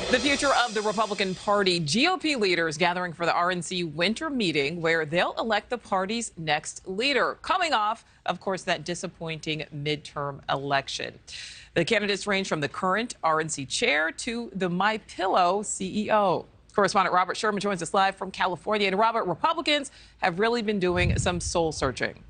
The future of the Republican Party. GOP leaders gathering for the RNC winter meeting where they'll elect the party's next leader, coming off, of course, that disappointing midterm election. The candidates range from the current RNC chair to the MyPillow CEO. Correspondent Robert Sherman joins us live from California. And Robert, Republicans have really been doing some soul searching.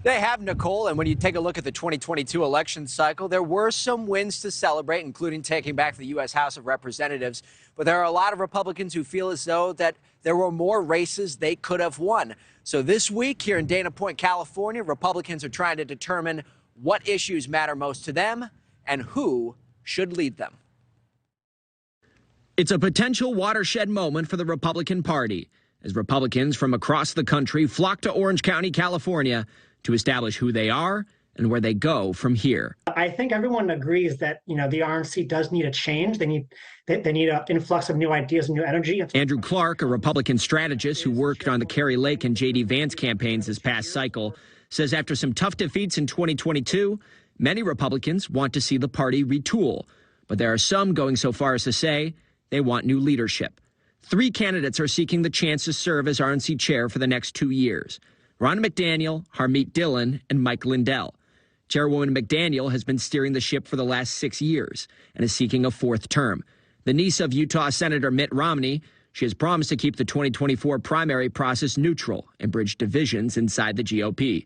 They have, Nicole, and when you take a look at the 2022 election cycle, there were some wins to celebrate, including taking back the U.S. House of Representatives. But there are a lot of Republicans who feel as though that there were more races they could have won. So this week here in Dana Point, California, Republicans are trying to determine what issues matter most to them and who should lead them. It's a potential watershed moment for the Republican Party as Republicans from across the country flock to Orange County, California, to establish who they are and where they go from here. I think everyone agrees that, the RNC does need a change. They need an influx of new ideas and new energy. Andrew Clark, a Republican strategist who worked on the Kerry Lake and J.D. Vance campaigns this past cycle, says after some tough defeats in 2022, many Republicans want to see the party retool. But there are some going so far as to say they want new leadership. 3 candidates are seeking the chance to serve as RNC chair for the next 2 years. Ronna McDaniel, Harmeet Dillon, and Mike Lindell. Chairwoman McDaniel has been steering the ship for the last 6 years and is seeking a 4th term. The niece of Utah Senator Mitt Romney, she has promised to keep the 2024 primary process neutral and bridge divisions inside the GOP.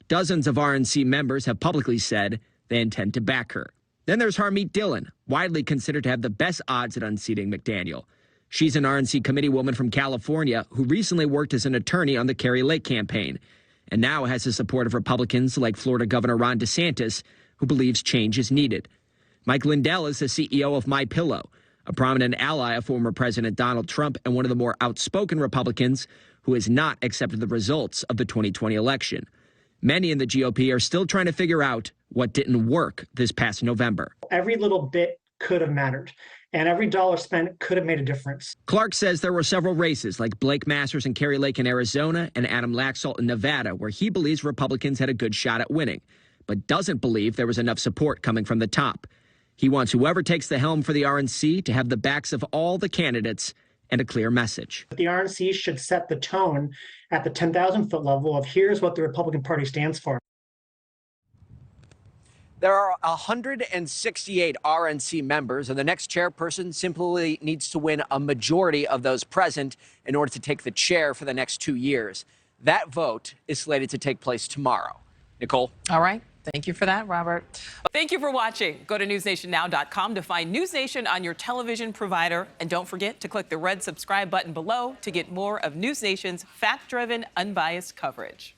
Dozens of RNC members have publicly said they intend to back her. Then there's Harmeet Dillon, widely considered to have the best odds at unseating McDaniel. She's an RNC committee woman from California who recently worked as an attorney on the Kerry Lake campaign and now has the support of Republicans like Florida Governor Ron DeSantis, who believes change is needed. Mike Lindell is the CEO of MyPillow, a prominent ally of former President Donald Trump and one of the more outspoken Republicans who has not accepted the results of the 2020 election. Many in the GOP are still trying to figure out what didn't work this past November. Every little bit could have mattered, and every dollar spent could have made a difference. Clark says there were several races like Blake Masters and Kerry Lake in Arizona and Adam Laxalt in Nevada where he believes Republicans had a good shot at winning, but doesn't believe there was enough support coming from the top. He wants whoever takes the helm for the RNC to have the backs of all the candidates and a clear message. The RNC should set the tone at the 10,000-foot level of here's what the Republican Party stands for. There are 168 RNC members, and the next chairperson simply needs to win a majority of those present in order to take the chair for the next 2 years. That vote is slated to take place tomorrow. Nicole? All right. Thank you for that, Robert. Thank you for watching. Go to newsnationnow.com to find NewsNation on your television provider. And don't forget to click the red subscribe button below to get more of NewsNation's fact-driven, unbiased coverage.